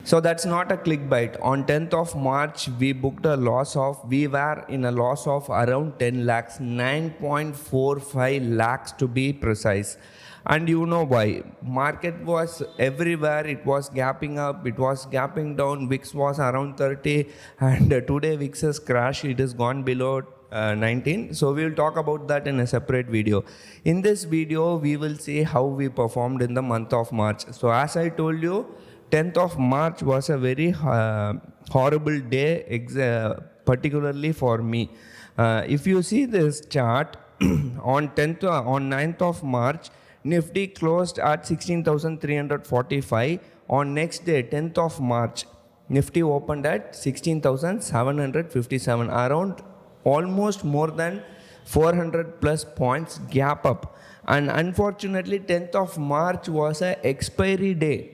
So that's not a clickbait. On 10th of March, we were in a loss of around 10 lakhs, 9.45 lakhs to be precise. And you know why? Market was everywhere. It was gapping up. It was gapping down. VIX was around 30. And today VIX has crashed. It has gone below 19. So we will talk about that in a separate video. In this video, we will see how we performed in the month of March. So as I told you, 10th of March was a very horrible day, particularly for me. If you see this chart, on 9th of March, Nifty closed at 16,345. On next day, 10th of March, Nifty opened at 16,757, around almost more than 400 plus points gap up. And unfortunately, 10th of March was an expiry day.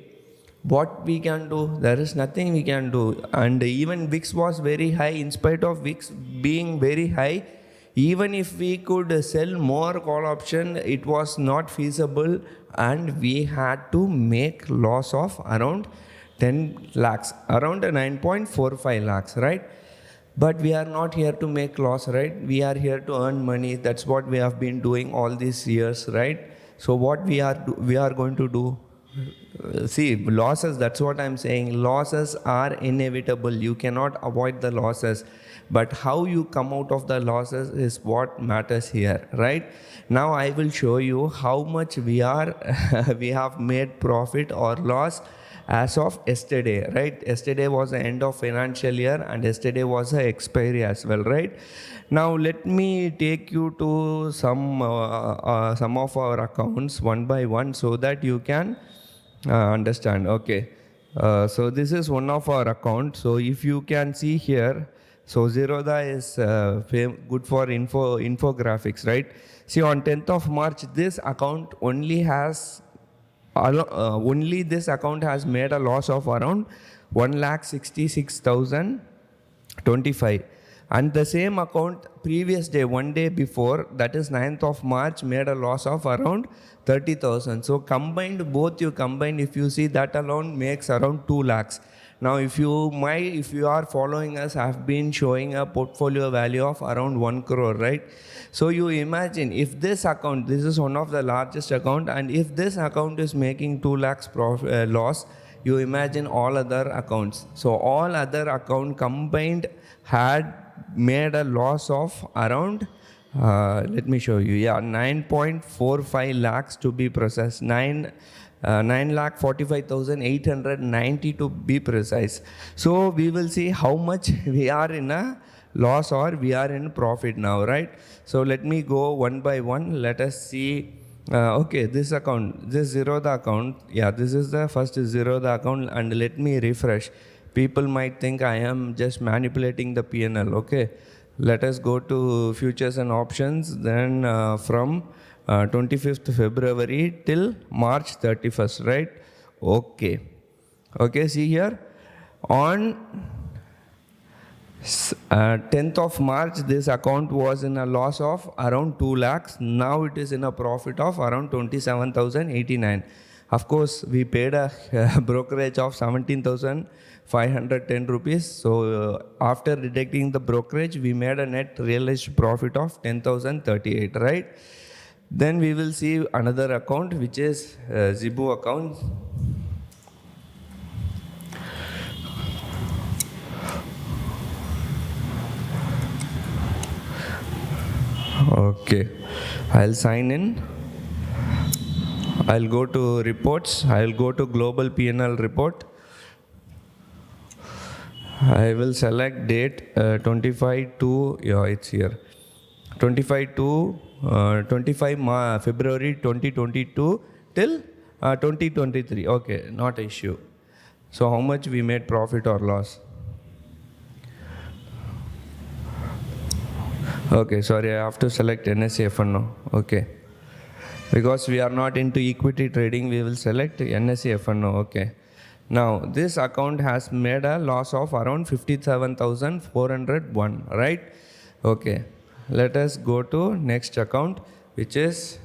What we can do? There is nothing we can do. And even VIX was very high. In spite of VIX being very high, even if we could sell more call option, it was not feasible, and we had to make loss of around 10 lakhs, around 9.45 lakhs, right? But we are not here to make loss, right? We are here to earn money. That's what we have been doing all these years, right? So what we are going to do? See, losses, that's what I'm saying. Losses are inevitable. You cannot avoid the losses. But how you come out of the losses is what matters here, right? Now I will show you how much we have made profit or loss as of yesterday, right? Yesterday was the end of financial year, and yesterday was the expiry as well, right? Now let me take you to some of our accounts one by one so that you can understand. Okay, so this is one of our accounts. So if you can see here, so Zerodha is good for infographics, right? See, on 10th of March, this account only this account has made a loss of around 1,66,025. And the same account previous day, one day before, that is 9th of March, made a loss of around 30,000. So combined, both you combine, if you see, that alone makes around 2 lakhs. Now if you are following us, I have been showing a portfolio value of around 1 crore, right? So you imagine, if this account, this is one of the largest account, and if this account is making 2 lakhs loss, you imagine all other accounts. So all other account combined had made a loss of around, let me show you, 9.45 lakhs to be precise, 9,45,890 to be precise. So we will see how much we are in a loss or we are in profit now, right? So let me go one by one. Let us see. Okay, this account, this Zerodha account, this is the first Zerodha account, and let me refresh. People might think I am just manipulating the PNL. Okay, let us go to futures and options, then from 25th February till March 31st, right? Okay, see here, on 10th of March, this account was in a loss of around 2 lakhs. Now it is in a profit of around 27,089. Of course, we paid a brokerage of 17,510 rupees. So after deducting the brokerage, we made a net realized profit of 10,038, right? Then we will see another account, which is Zebu account. Okay, I'll sign in. I'll go to reports. I'll go to global PNL report. I will select date 25 to, it's here, 25 to 25 February 2022 till 2023. Okay, not an issue. So how much we made profit or loss? Okay, sorry, I have to select NSE FNO. Okay, because we are not into equity trading, we will select NSE FNO. Okay, now this account has made a loss of around 57,401, right? Okay, let us go to next account, which is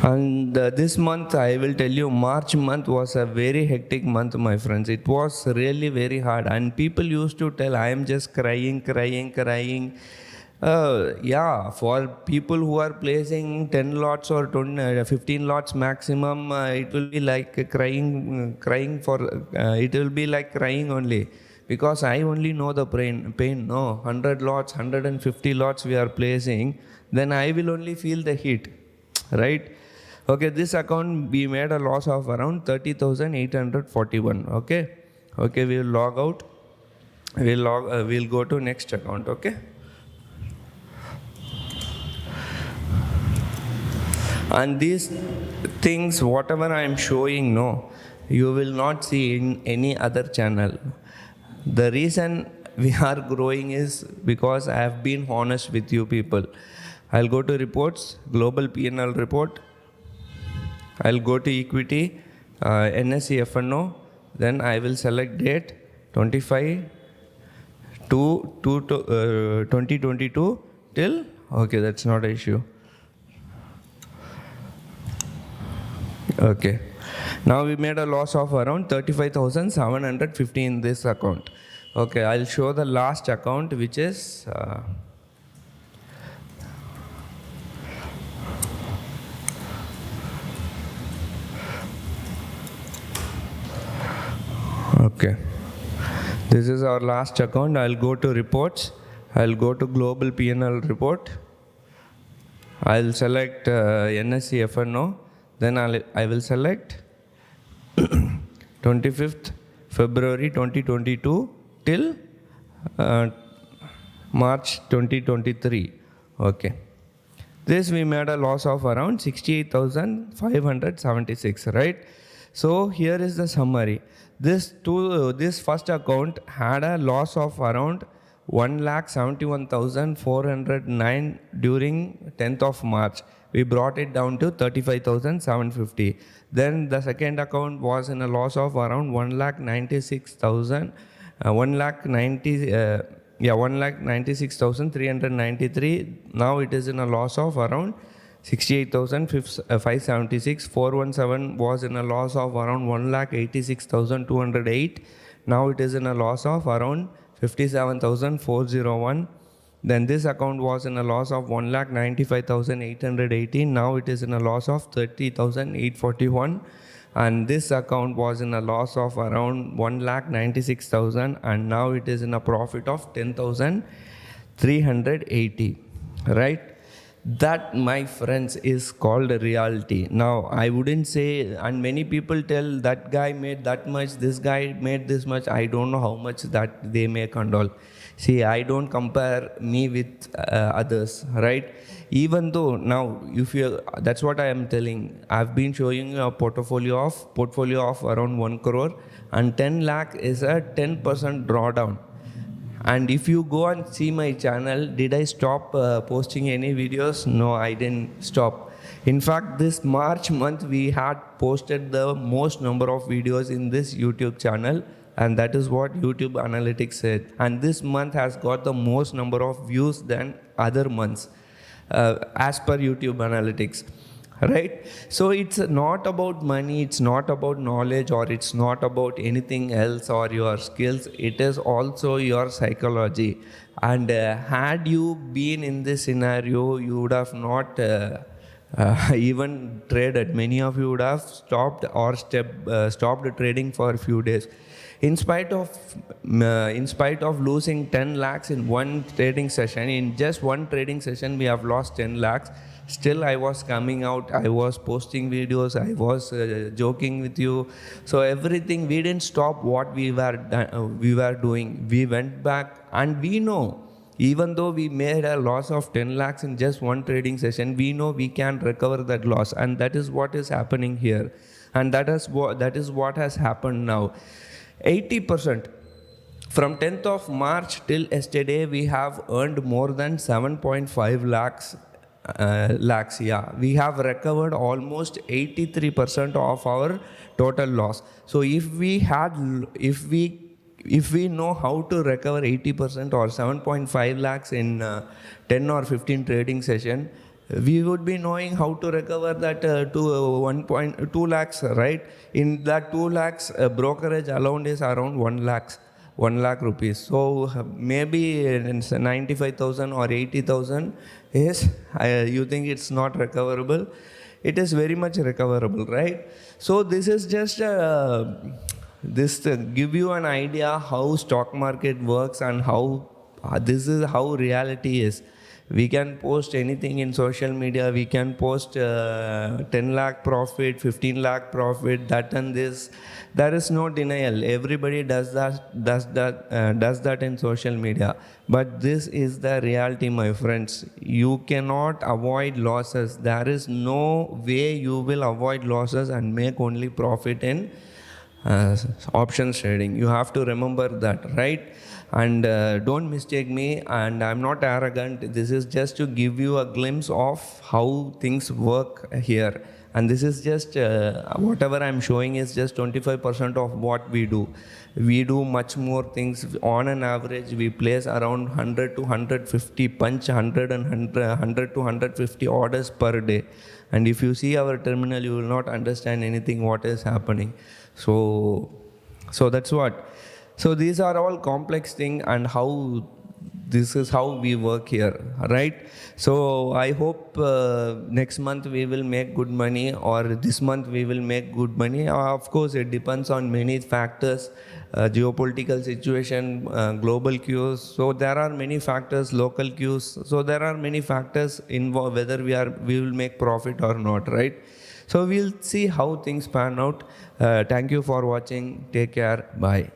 And this month, I will tell you, March month was a very hectic month, my friends. It was really very hard. And people used to tell, I am just crying. Yeah, for people who are placing 10 lots or 20, 15 lots maximum, it will be like crying for, it will be like crying only. Because I only know the pain. No, 100 lots, 150 lots we are placing, then I will only feel the heat, right? Okay, this account we made a loss of around 30,841. Okay, we will log out. We'll go to next account. Okay. And these things, whatever I am showing, no, you will not see in any other channel. The reason we are growing is because I have been honest with you people. I'll go to reports, global PNL report. I'll go to equity, NSE FNO, then I will select date 25 to 2022 till, okay, that's not an issue. Okay, now we made a loss of around 35,750 in this account. Okay, I'll show the last account, which is okay, this is our last account. I'll go to reports. I'll go to global PNL report. I'll select NSE FNO. Then I will select 25th February 2022 till March 2023. Okay. This we made a loss of around 68,576, right? So here is the summary. This first account had a loss of around 1,71,409 during 10th of March. We brought it down to 35,750. Then the second account was in a loss of around 1,96,393. Now it is in a loss of around 68,576. 417 was in a loss of around 1,86,208. Now it is in a loss of around 57,401. Then this account was in a loss of 1,95,818. Now it is in a loss of 30,841. And this account was in a loss of around 1,96,000. And now it is in a profit of 10,380. Right? That, my friends, is called reality. Now, I wouldn't say, and many people tell that guy made that much, this guy made this much. I don't know how much that they make and all. See, I don't compare me with others, right? Even though now, that's what I am telling. I've been showing you a portfolio of around 1 crore, and 10 lakh is a 10% drawdown. And if you go and see my channel, did I stop posting any videos? No, I didn't stop. In fact, this March month, we had posted the most number of videos in this YouTube channel. And that is what YouTube analytics said. And this month has got the most number of views than other months, as per YouTube analytics. Right? So it's not about money, it's not about knowledge, or it's not about anything else or your skills. It is also your psychology. And had you been in this scenario, you would have not even traded. Many of you would have stopped trading for a few days. In spite of losing 10 lakhs in one trading session, in just one trading session, we have lost 10 lakhs. Still, I was coming out, I was posting videos, I was joking with you. So everything, we didn't stop what we were doing. We went back, and we know, even though we made a loss of 10 lakhs in just one trading session, we know we can recover that loss. And that is what is happening here. And that is what has happened now. 80%. From 10th of March till yesterday, we have earned more than 7.5 lakhs. We have recovered almost 83% of our total loss. So if we know how to recover 80% or 7.5 lakhs in 10 or 15 trading session, we would be knowing how to recover that to 1.2 lakhs, right? In that 2 lakhs, brokerage alone is around 1 lakhs. 1 lakh rupees. So maybe it's 95,000 or 80,000 is, you think it's not recoverable? It is very much recoverable, right? So this is just this to give you an idea how stock market works and how this is how reality is. We can post anything in social media. We can post 10 lakh profit, 15 lakh profit, that and this. There is no denial. Everybody does that in social media. But this is the reality, my friends. You cannot avoid losses. There is no way you will avoid losses and make only profit in options trading. You have to remember that, right? And don't mistake me, and I'm not arrogant. This is just to give you a glimpse of how things work here. And this is just whatever I'm showing is just 25% of what we do. We do much more things. On an average, we place around 100 to 150 punch, 100 to 150 orders per day. And if you see our terminal, you will not understand anything what is happening. So that's what. So these are all complex things, and how this is how we work here, right? So I hope next month we will make good money, or this month we will make good money. Of course, it depends on many factors, geopolitical situation, global cues. So there are many factors, local cues. So there are many factors involved whether we will make profit or not, right? So we'll see how things pan out. Thank you for watching. Take care. Bye.